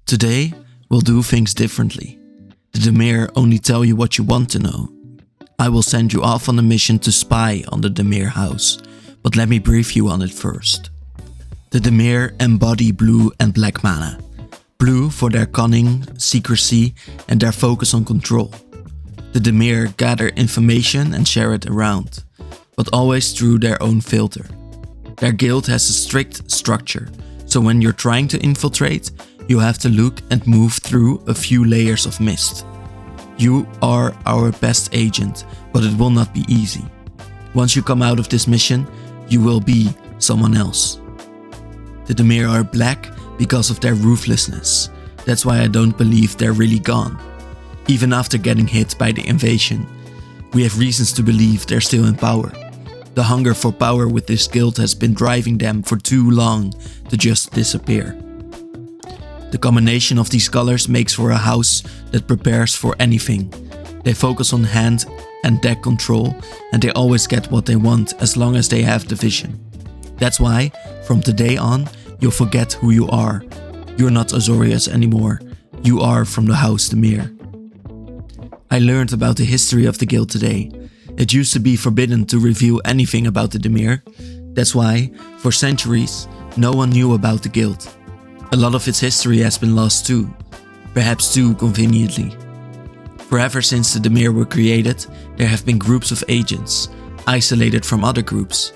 Today, we'll do things differently. The Dimir only tell you what you want to know. I will send you off on a mission to spy on the Dimir house, but let me brief you on it first. The Dimir embody blue and black mana. Blue for their cunning, secrecy, and their focus on control. The Dimir gather information and share it around, but always through their own filter. Their guild has a strict structure, so when you're trying to infiltrate, you have to look and move through a few layers of mist. You are our best agent, but it will not be easy. Once you come out of this mission, you will be someone else. The Dimir are black because of their ruthlessness. That's why I don't believe they're really gone. Even after getting hit by the invasion, we have reasons to believe they're still in power. The hunger for power with this guild has been driving them for too long to just disappear. The combination of these colors makes for a house that prepares for anything. They focus on hand and deck control, and they always get what they want as long as they have the vision. That's why, from today on, you'll forget who you are. You're not Azorius anymore. You are from the House Dimir. I learned about the history of the guild today. It used to be forbidden to reveal anything about the Dimir. That's why, for centuries, no one knew about the guild. A lot of its history has been lost too, perhaps too conveniently. Forever since the Dimir were created, there have been groups of agents, isolated from other groups.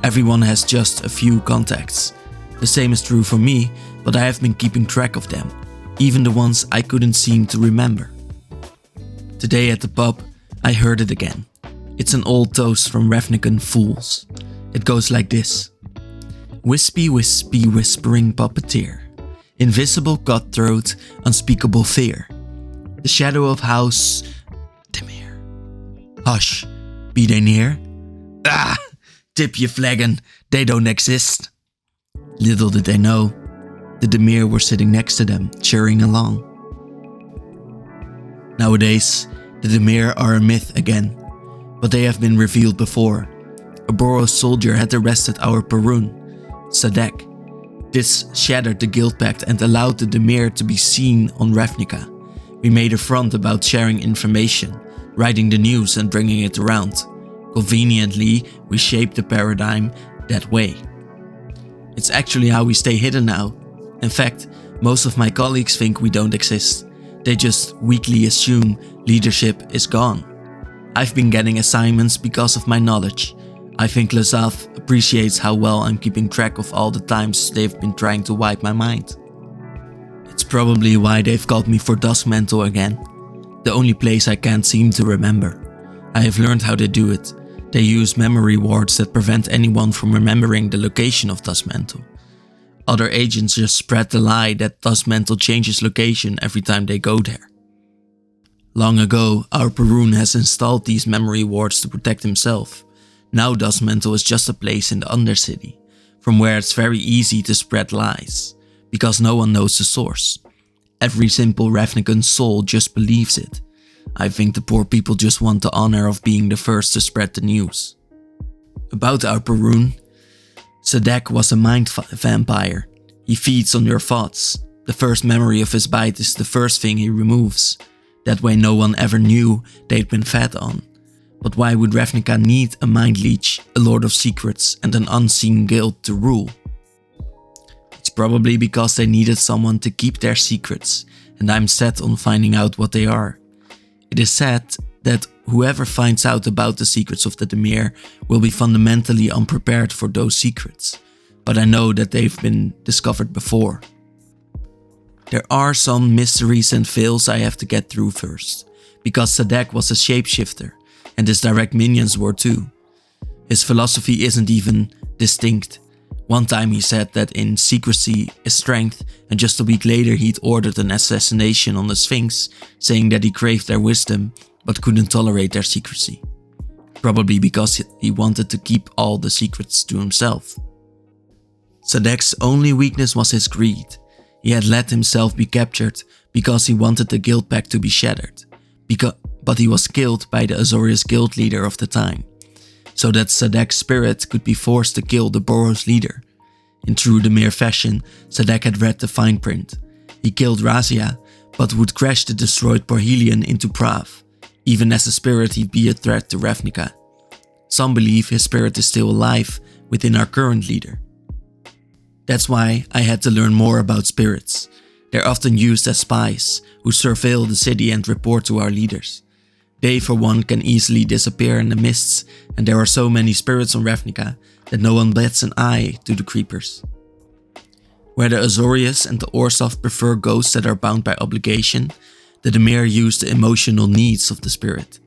Everyone has just a few contacts. The same is true for me, but I have been keeping track of them, even the ones I couldn't seem to remember. Today at the pub, I heard it again. It's an old toast from Ravnican fools. It goes like this. Wispy, wispy, whispering puppeteer. Invisible cutthroat, unspeakable fear. The shadow of House Dimir. Hush, be they near? Ah, tip je flagon, they don't exist. Little did they know, the Dimir were sitting next to them, cheering along. Nowadays, the Dimir are a myth again, but they have been revealed before. A Boros soldier had arrested our Perun, Sadek. This shattered the guild pact and allowed the Dimir to be seen on Ravnica. We made a front about sharing information, writing the news and bringing it around. Conveniently, we shaped the paradigm that way. It's actually how we stay hidden now. In fact, most of my colleagues think we don't exist. They just weakly assume leadership is gone. I've been getting assignments because of my knowledge. I think Lazav appreciates how well I'm keeping track of all the times they've been trying to wipe my mind. It's probably why they've called me for Duskmantle again. The only place I can't seem to remember. I have learned how they do it. They use memory wards that prevent anyone from remembering the location of Duskmantle. Other agents just spread the lie that Duskmantle changes location every time they go there. Long ago, our Perun has installed these memory wards to protect himself. Now Duskmantle is just a place in the Undercity, from where it's very easy to spread lies, because no one knows the source. Every simple Ravnican soul just believes it. I think the poor people just want the honor of being the first to spread the news. About our Perun, Sadek was a mind vampire. He feeds on your thoughts. The first memory of his bite is the first thing he removes. That way no one ever knew they'd been fed on. But why would Ravnica need a mind leech, a lord of secrets, and an unseen guild to rule? It's probably because they needed someone to keep their secrets, and I'm set on finding out what they are. It is said that whoever finds out about the secrets of the Dimir will be fundamentally unprepared for those secrets, but I know that they've been discovered before. There are some mysteries and veils I have to get through first, because Sadek was a shapeshifter, and his direct minions were too. His philosophy isn't even distinct. One time he said that in secrecy is strength, and just a week later he'd ordered an assassination on the Sphinx, saying that he craved their wisdom but couldn't tolerate their secrecy. Probably because he wanted to keep all the secrets to himself. Sadek's only weakness was his greed. He had let himself be captured because he wanted the guild pact to be shattered. But he was killed by the Azorius guild leader of the time, so that Sadek's spirit could be forced to kill the Boros leader. In true Dimir fashion, Sadek had read the fine print. He killed Razia, but would crash the destroyed Parhelion into Prav. Even as a spirit, he'd be a threat to Ravnica. Some believe his spirit is still alive within our current leader. That's why I had to learn more about spirits. They're often used as spies who surveil the city and report to our leaders. They, for one, can easily disappear in the mists, and there are so many spirits on Ravnica that no one bats an eye to the creepers. Where the Azorius and the Orzhov prefer ghosts that are bound by obligation, the Dimir use the emotional needs of the spirit.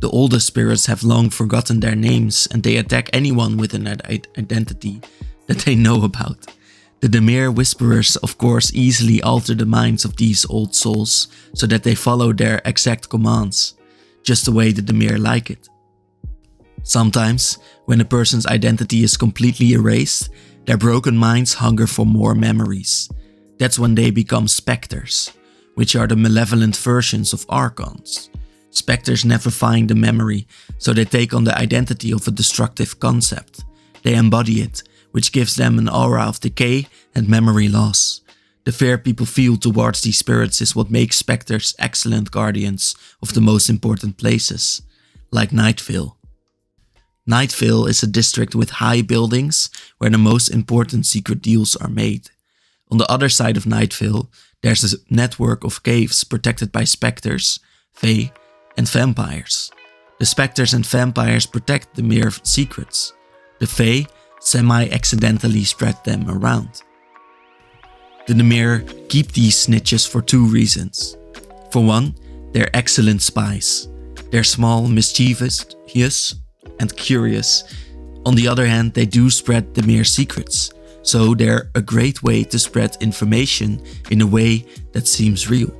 The oldest spirits have long forgotten their names and they attack anyone with an identity that they know about. The Dimir Whisperers of course easily alter the minds of these old souls so that they follow their exact commands, just the way the Dimir like it. Sometimes, when a person's identity is completely erased, their broken minds hunger for more memories. That's when they become specters, which are the malevolent versions of archons. Specters never find the memory, so they take on the identity of a destructive concept. They embody it, which gives them an aura of decay and memory loss. The fear people feel towards these spirits is what makes specters excellent guardians of the most important places, like Nightvale. Nightvale is a district with high buildings where the most important secret deals are made. On the other side of Nightvale, there's a network of caves protected by specters, fae, and vampires. The specters and vampires protect the mere secrets. The fae semi-accidentally spread them around. The Dimir keep these snitches for two reasons. For one, they're excellent spies. They're small, mischievous, and curious. On the other hand, they do spread Dimir secrets, so they're a great way to spread information in a way that seems real.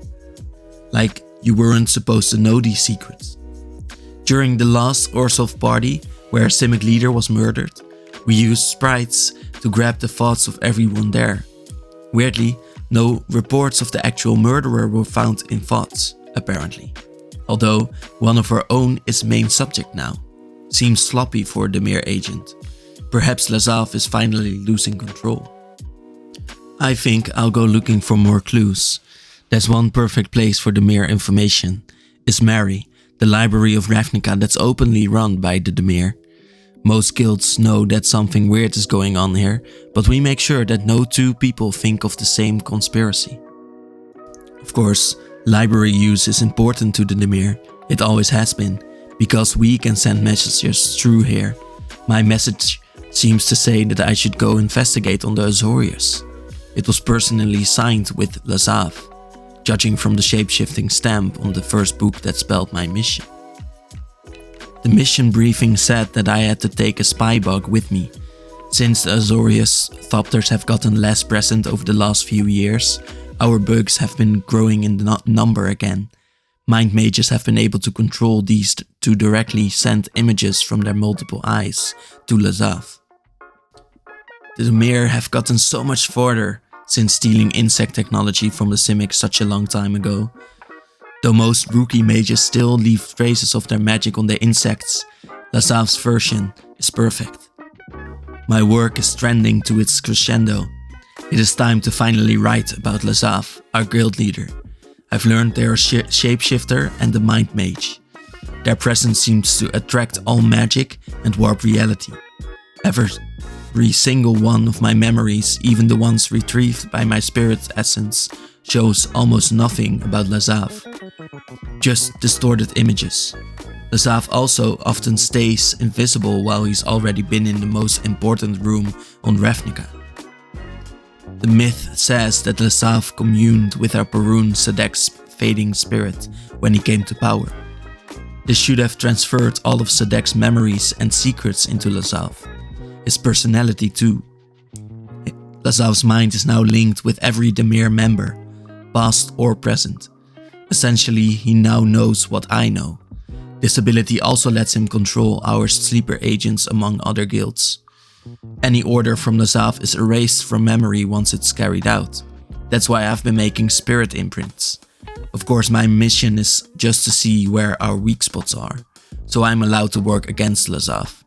Like you weren't supposed to know these secrets. During the last Orzhov party, where a Simic leader was murdered, we used sprites to grab the thoughts of everyone there. Weirdly, no reports of the actual murderer were found in thoughts, apparently. Although one of our own is main subject now. Seems sloppy for a Dimir agent. Perhaps Lazav is finally losing control. I think I'll go looking for more clues. There's one perfect place for Dimir information. Is Mary, the library of Ravnica that's openly run by the Dimir. Most guilds know that something weird is going on here, but we make sure that no two people think of the same conspiracy. Of course, library use is important to the Dimir. It always has been, because we can send messages through here. My message seems to say that I should go investigate on the Azorius. It was personally signed with Lazav, judging from the shape-shifting stamp on the first book that spelled my mission. The mission briefing said that I had to take a spy bug with me. Since the Azorius Thopters have gotten less present over the last few years, our bugs have been growing in number again. Mind mages have been able to control these to directly send images from their multiple eyes to Lazav. The Dimir have gotten so much further since stealing insect technology from the Simic such a long time ago. Though most rookie mages still leave traces of their magic on their insects, Lazav's version is perfect. My work is trending to its crescendo. It is time to finally write about Lazav, our guild leader. I've learned they are shapeshifter and the mind mage. Their presence seems to attract all magic and warp reality. Every single one of my memories, even the ones retrieved by my spirit essence, shows almost nothing about Lazav. Just distorted images. Lazav also often stays invisible while he's already been in the most important room on Ravnica. The myth says that Lazav communed with our Perun Sadek's fading spirit when he came to power. This should have transferred all of Sadek's memories and secrets into Lazav. His personality too. Lazav's mind is now linked with every Dimir member, past or present. Essentially, he now knows what I know. This ability also lets him control our sleeper agents among other guilds. Any order from Lazav is erased from memory once it's carried out. That's why I've been making spirit imprints. Of course, my mission is just to see where our weak spots are, so I'm allowed to work against Lazav.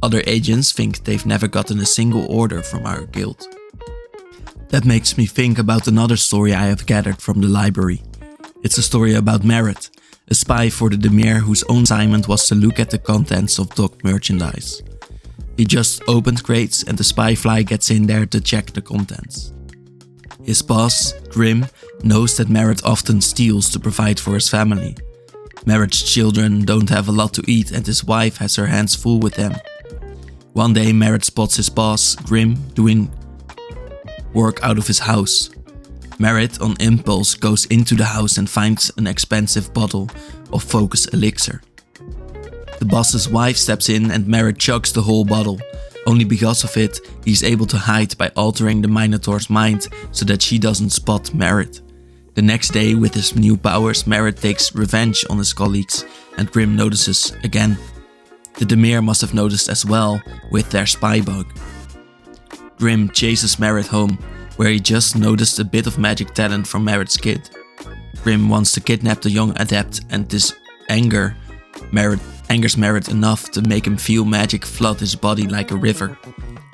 Other agents think they've never gotten a single order from our guild. That makes me think about another story I have gathered from the library. It's a story about Merritt, a spy for the Dimir whose own assignment was to look at the contents of docked merchandise. He just opened crates and the spy fly gets in there to check the contents. His boss, Grim, knows that Merritt often steals to provide for his family. Merritt's children don't have a lot to eat and his wife has her hands full with them. One day Merritt spots his boss, Grim, doing work out of his house. Merritt, on impulse, goes into the house and finds an expensive bottle of focus elixir. The boss's wife steps in and Merritt chugs the whole bottle. Only because of it, he's able to hide by altering the Minotaur's mind so that she doesn't spot Merritt. The next day, with his new powers, Merritt takes revenge on his colleagues and Grim notices again. The Dimir must have noticed as well with their spy bug. Grim chases Merritt home, where he just noticed a bit of magic talent from Merritt's kid. Grim wants to kidnap the young adept and this angers Merritt enough to make him feel magic flood his body like a river.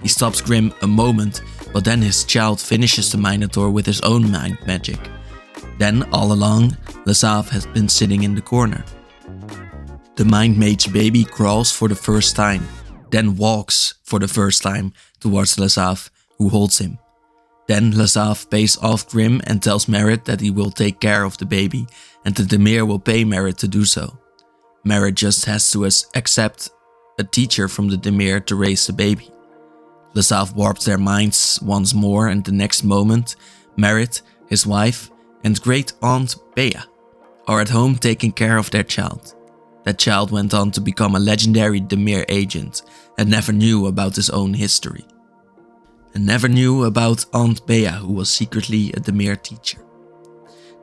He stops Grim a moment, but then his child finishes the Minotaur with his own mind magic. Then, all along, Lazav has been sitting in the corner. The mind mage baby crawls for the first time, then walks for the first time towards Lazav, who holds him. Then Lazav pays off Grim and tells Merritt that he will take care of the baby and the Dimir will pay Merritt to do so. Merritt just has to accept a teacher from the Dimir to raise the baby. Lazav warps their minds once more and the next moment, Merritt, his wife, and great aunt Bea are at home taking care of their child. That child went on to become a legendary Dimir agent and never knew about his own history. And never knew about Aunt Bea, who was secretly a Dimir teacher.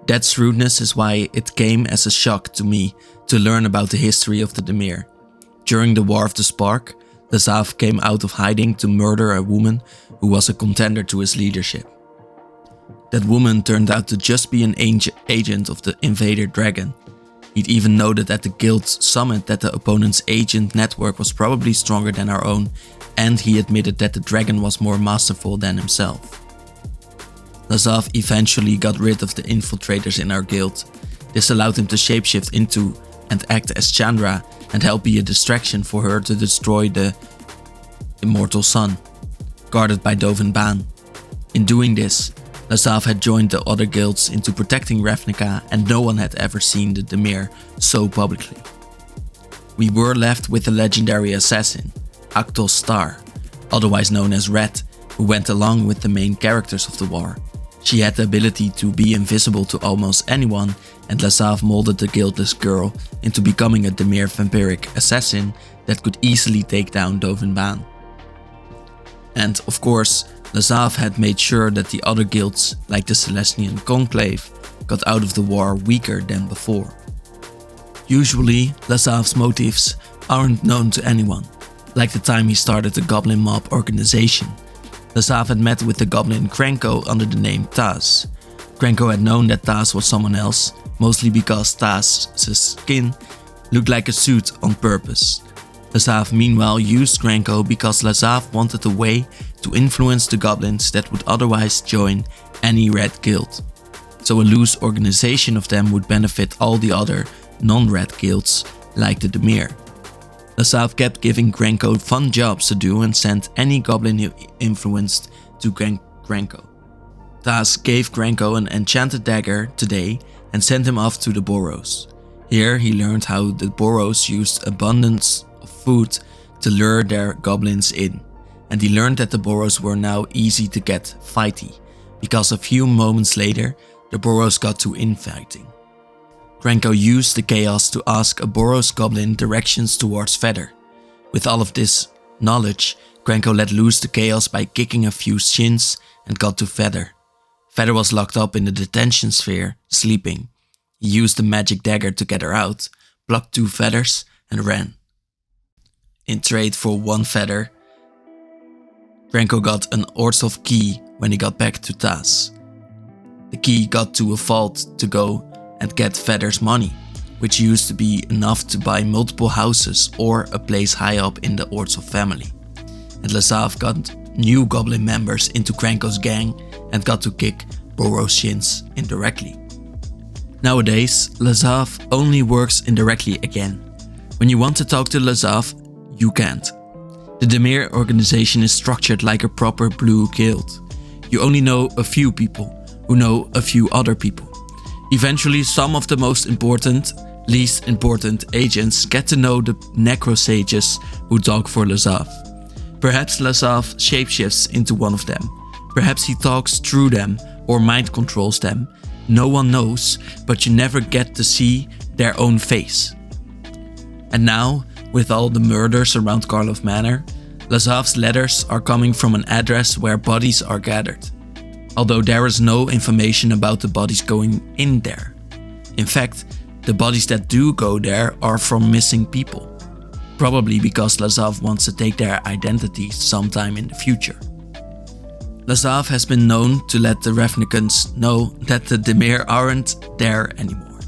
That shrewdness is why it came as a shock to me to learn about the history of the Dimir. During the War of the Spark, Lazav came out of hiding to murder a woman who was a contender to his leadership. That woman turned out to just be an agent of the invader dragon. He'd even noted at the guild's summit that the opponent's agent network was probably stronger than our own, and he admitted that the dragon was more masterful than himself. Lazav eventually got rid of the infiltrators in our guild. This allowed him to shapeshift into and act as Chandra and help be a distraction for her to destroy the immortal sun, guarded by Dovin Baan. In doing this, Lazav had joined the other guilds into protecting Ravnica and no one had ever seen the Dimir so publicly. We were left with the legendary assassin, Aktos Star, otherwise known as Red, who went along with the main characters of the war. She had the ability to be invisible to almost anyone and Lazav molded the guildless girl into becoming a Dimir vampiric assassin that could easily take down Dovin Baan. And of course, Lazav had made sure that the other guilds, like the Celestian Conclave, got out of the war weaker than before. Usually, Lazav's motives aren't known to anyone, like the time he started the Goblin Mob organization. Lazav had met with the goblin Krenko under the name Taz. Krenko had known that Taz was someone else, mostly because Taz's skin looked like a suit on purpose. Lazav meanwhile used Krenko because Lazav wanted a way to influence the goblins that would otherwise join any red guild. So a loose organization of them would benefit all the other non-red guilds like the Dimir. Lazav kept giving Krenko fun jobs to do and sent any goblin he influenced to Krenko. Taz gave Krenko an enchanted dagger today and sent him off to the Boros. Here he learned how the Boros used abundance of food to lure their goblins in. And he learned that the Boros were now easy to get fighty, because a few moments later, the Boros got to infighting. Krenko used the chaos to ask a Boros goblin directions towards Feather. With all of this knowledge, Krenko let loose the chaos by kicking a few shins and got to Feather. Feather was locked up in the detention sphere, sleeping. He used the magic dagger to get her out, plucked 2 feathers and ran. In trade for 1 feather, Krenko got an Orzhov key when he got back to Taz. The key got to a vault to go and get Feather's money, which used to be enough to buy multiple houses or a place high up in the Orzhov family. And Lazav got new goblin members into Krenko's gang and got to kick Boro's shins indirectly. Nowadays, Lazav only works indirectly again. When you want to talk to Lazav, you can't. The Dimir organization is structured like a proper blue guild. You only know a few people, who know a few other people. Eventually, some of the most important, least important agents get to know the necrosages who talk for Lazav. Perhaps Lazav shapeshifts into one of them. Perhaps he talks through them or mind controls them. No one knows, but you never get to see their own face. And now, with all the murders around Karlov Manor, Lazav's letters are coming from an address where bodies are gathered. Although there is no information about the bodies going in there. In fact, the bodies that do go there are from missing people. Probably because Lazav wants to take their identities sometime in the future. Lazav has been known to let the Ravnicans know that the Dimir aren't there anymore.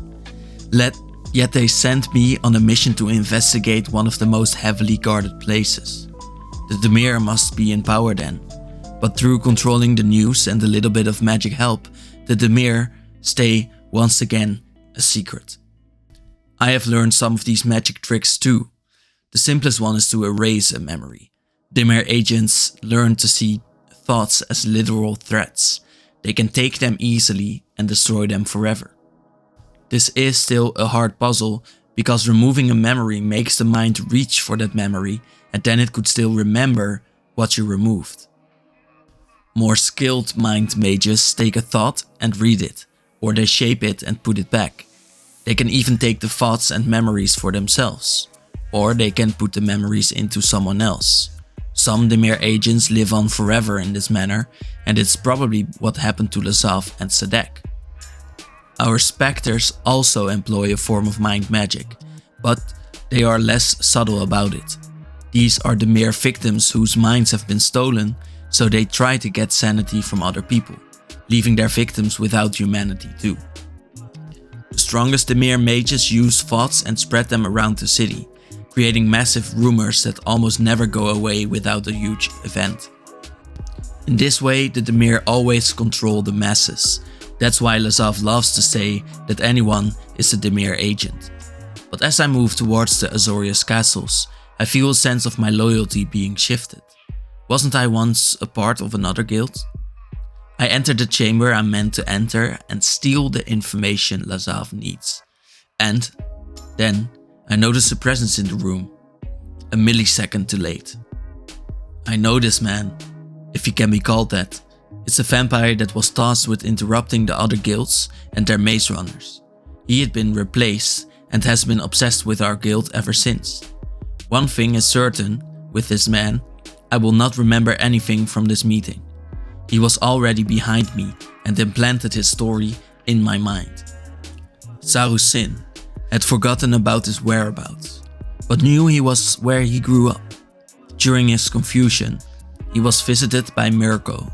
Yet they sent me on a mission to investigate one of the most heavily guarded places. The Dimir must be in power then. But through controlling the news and a little bit of magic help, the Dimir stay once again a secret. I have learned some of these magic tricks too. The simplest one is to erase a memory. Dimir agents learn to see thoughts as literal threats. They can take them easily and destroy them forever. This is still a hard puzzle because removing a memory makes the mind reach for that memory and then it could still remember what you removed. More skilled mind mages take a thought and read it, or they shape it and put it back. They can even take the thoughts and memories for themselves, or they can put the memories into someone else. Some Dimir agents live on forever in this manner, and it's probably what happened to Lazav and Sadek. Our specters also employ a form of mind magic, but they are less subtle about it. These are the mere victims whose minds have been stolen, so they try to get sanity from other people, leaving their victims without humanity too. The strongest Dimir mages use thoughts and spread them around the city, creating massive rumors that almost never go away without a huge event. In this way, the Dimir always control the masses. That's why Lazav loves to say that anyone is a Dimir agent. But as I move towards the Azorius castles, I feel a sense of my loyalty being shifted. Wasn't I once a part of another guild? I enter the chamber I'm meant to enter and steal the information Lazav needs. And then I notice a presence in the room, a millisecond too late. I know this man, if he can be called that. It's a vampire that was tasked with interrupting the other guilds and their maze runners. He had been replaced and has been obsessed with our guild ever since. One thing is certain with this man, I will not remember anything from this meeting. He was already behind me and implanted his story in my mind. Sarusin had forgotten about his whereabouts, but knew he was where he grew up. During his confusion, he was visited by Mirko.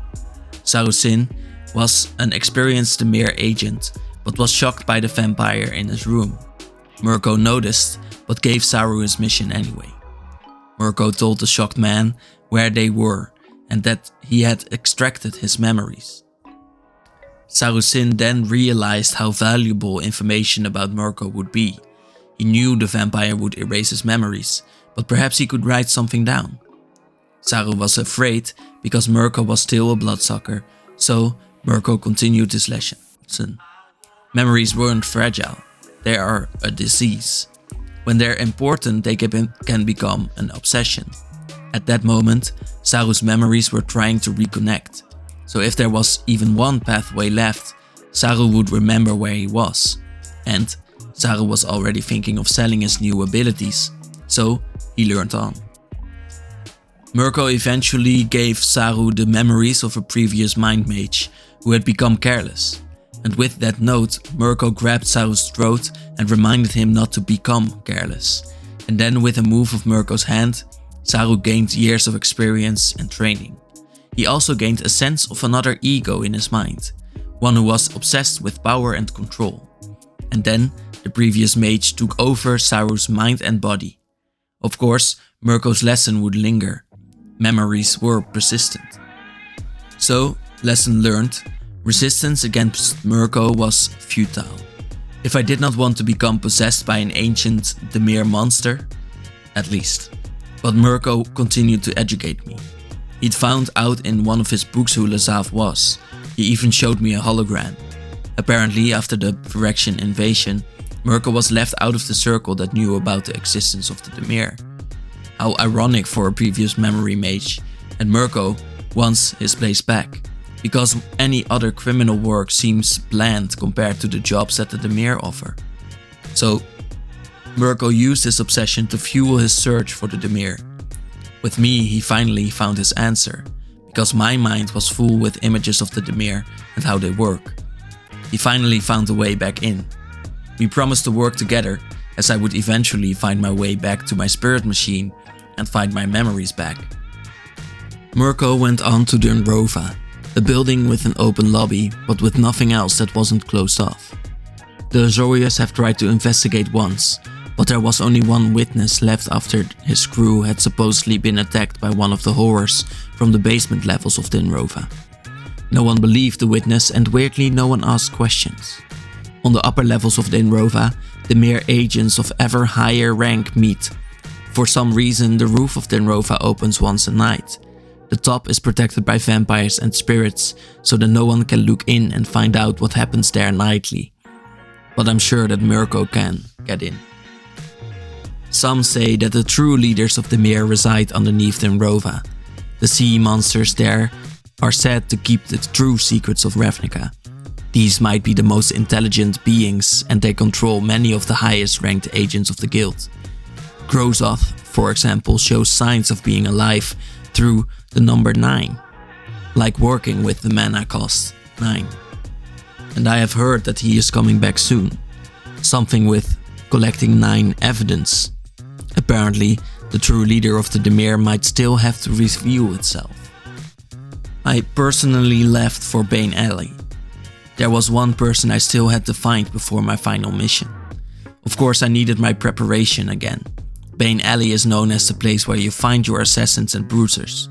Sarusin was an experienced Dimir agent, but was shocked by the vampire in his room. Mirko noticed, but gave Saru his mission anyway. Mirko told the shocked man where they were and that he had extracted his memories. Sarusin then realized how valuable information about Mirko would be. He knew the vampire would erase his memories, but perhaps he could write something down. Saru was afraid because Mirko was still a bloodsucker, so Mirko continued his lesson. Memories weren't fragile, they are a disease. When they're important, they can become an obsession. At that moment, Saru's memories were trying to reconnect. So if there was even one pathway left, Saru would remember where he was. And Saru was already thinking of selling his new abilities, so he learned on. Mirko eventually gave Saru the memories of a previous mind mage who had become careless. And with that note, Mirko grabbed Saru's throat and reminded him not to become careless. And then with a move of Mirko's hand, Saru gained years of experience and training. He also gained a sense of another ego in his mind, one who was obsessed with power and control. And then the previous mage took over Saru's mind and body. Of course, Mirko's lesson would linger. Memories were persistent. So Lesson learned: resistance against Mirko was futile. If I did not want to become possessed by an ancient Dimir monster, at least. But Mirko continued to educate me. He'd found out in one of his books who Lazav was. He even showed me a hologram. Apparently, after the Phyrexian invasion, Mirko was left out of the circle that knew about the existence of the Dimir. How ironic for a previous memory mage, and Mirko wants his place back, because any other criminal work seems bland compared to the jobs that the Dimir offer. So, Mirko used his obsession to fuel his search for the Dimir. With me, he finally found his answer, because my mind was full with images of the Dimir and how they work. He finally found a way back in. We promised to work together, as I would eventually find my way back to my spirit machine and find my memories back. Mirko went on to Dimrova, a building with an open lobby, but with nothing else that wasn't closed off. The Azorius have tried to investigate once, but there was only one witness left after his crew had supposedly been attacked by one of the horrors from the basement levels of Dimrova. No one believed the witness, and weirdly no one asked questions. On the upper levels of Dimrova, the mere agents of ever higher rank meet. For some reason, the roof of Dimrova opens once a night. The top is protected by vampires and spirits, so that no one can look in and find out what happens there nightly. But I'm sure that Mirko can get in. Some say that the true leaders of the Dimir reside underneath Dimrova. The sea monsters there are said to keep the true secrets of Ravnica. These might be the most intelligent beings, and they control many of the highest ranked agents of the guild. Grozoth, for example, shows signs of being alive through the number 9, like working with the mana cost 9. And I have heard that he is coming back soon, something with collecting 9 evidence. Apparently, the true leader of the Dimir might still have to reveal itself. I personally left for Bane Alley. There was one person I still had to find before my final mission. Of course, I needed my preparation again. Bane Alley is known as the place where you find your assassins and bruisers.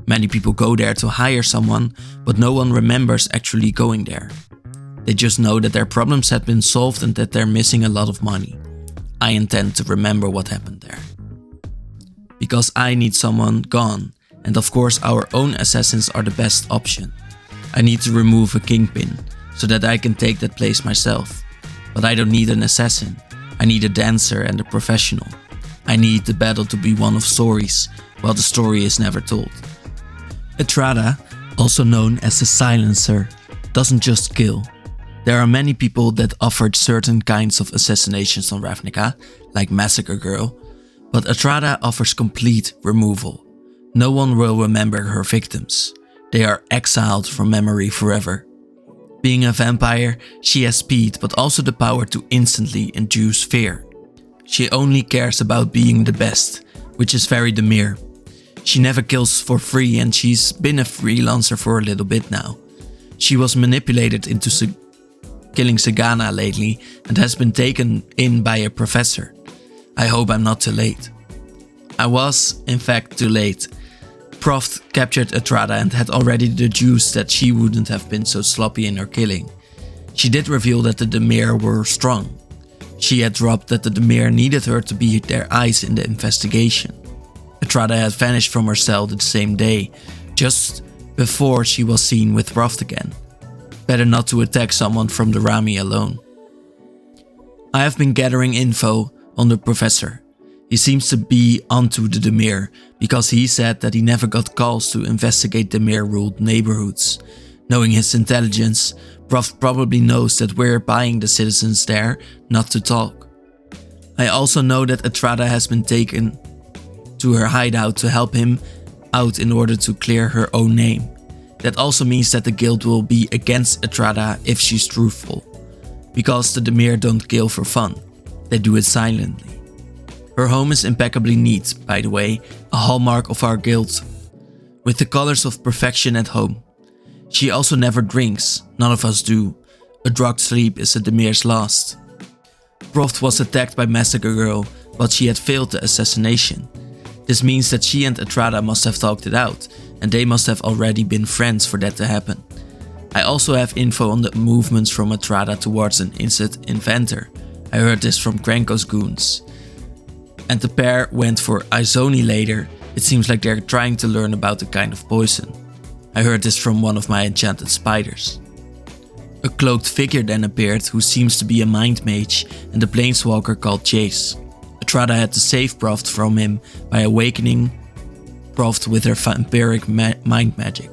Many people go there to hire someone, but no one remembers actually going there. They just know that their problems had been solved and that they're missing a lot of money. I intend to remember what happened there. Because I need someone gone, and of course our own assassins are the best option. I need to remove a kingpin, so that I can take that place myself. But I don't need an assassin. I need a dancer and a professional. I need the battle to be one of stories, while the story is never told. Etrada, also known as the Silencer, doesn't just kill. There are many people that offered certain kinds of assassinations on Ravnica, like Massacre Girl, but Etrada offers complete removal. No one will remember her victims. They are exiled from memory forever. Being a vampire, she has speed but also the power to instantly induce fear. She only cares about being the best, which is very Dimir. She never kills for free, and she's been a freelancer for a little bit now. She was manipulated into killing Sagana lately and has been taken in by a professor. I hope I'm not too late. I was, in fact, too late. Prof captured Etrada and had already deduced that she wouldn't have been so sloppy in her killing. She did reveal that the Dimir were strong. She had dropped that the Dimir needed her to be their eyes in the investigation. Etrada had vanished from her cell the same day, just before she was seen with Prof again. Better not to attack someone from the Rami alone. I have been gathering info on the professor. He seems to be onto the Dimir, because he said that he never got calls to investigate Dimir-ruled neighborhoods. Knowing his intelligence, Prof probably knows that we're buying the citizens there not to talk. I also know that Etrada has been taken to her hideout to help him out in order to clear her own name. That also means that the guild will be against Etrada if she's truthful. Because the Dimir don't kill for fun, they do it silently. Her home is impeccably neat, by the way, a hallmark of our guild, with the colors of perfection at home. She also never drinks, none of us do. A drugged sleep is a Dimir's last. Prof was attacked by Massacre Girl, but she had failed the assassination. This means that she and Etrada must have talked it out, and they must have already been friends for that to happen. I also have info on the movements from Atrada towards an insect inventor. I heard this from Kranko's goons. And the pair went for Izoni later. It seems like they're trying to learn about the kind of poison. I heard this from one of my enchanted spiders. A cloaked figure then appeared who seems to be a mind mage and a planeswalker called Chase. Atrada had to save Proft from him by awakening Proft with her vampiric mind magic.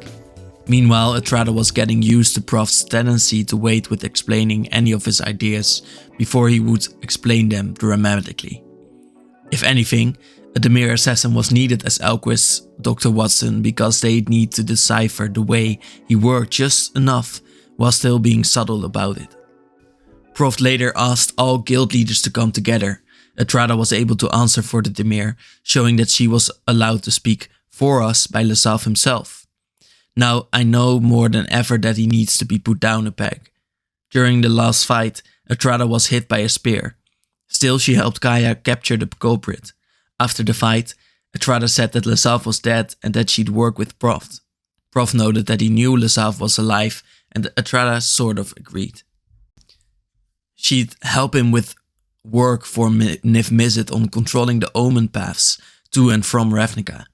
Meanwhile, Atrada was getting used to Proft's tendency to wait with explaining any of his ideas before he would explain them dramatically. If anything, a Dimir assassin was needed as Elquist's Dr. Watson because they'd need to decipher the way he worked just enough while still being subtle about it. Proft later asked all guild leaders to come together. Atrada was able to answer for the Dimir, showing that she was allowed to speak for us by Lazav himself. Now I know more than ever that he needs to be put down a peg. During the last fight, Atrada was hit by a spear. Still, she helped Gaia capture the culprit. After the fight, Atrada said that Lazav was dead and that she'd work with Proft. Proft noted that he knew Lazav was alive and Atrada sort of agreed. She'd help him with work for Niv Mizzet on controlling the omen paths to and from Ravnica.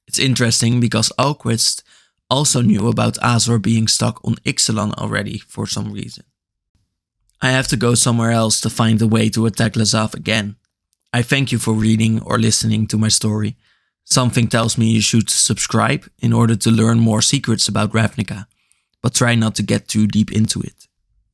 It's interesting because Alquist also knew about Azor being stuck on Ixalan already for some reason. I have to go somewhere else to find a way to attack Lazav again. I thank you for reading or listening to my story. Something tells me you should subscribe in order to learn more secrets about Ravnica, but try not to get too deep into it.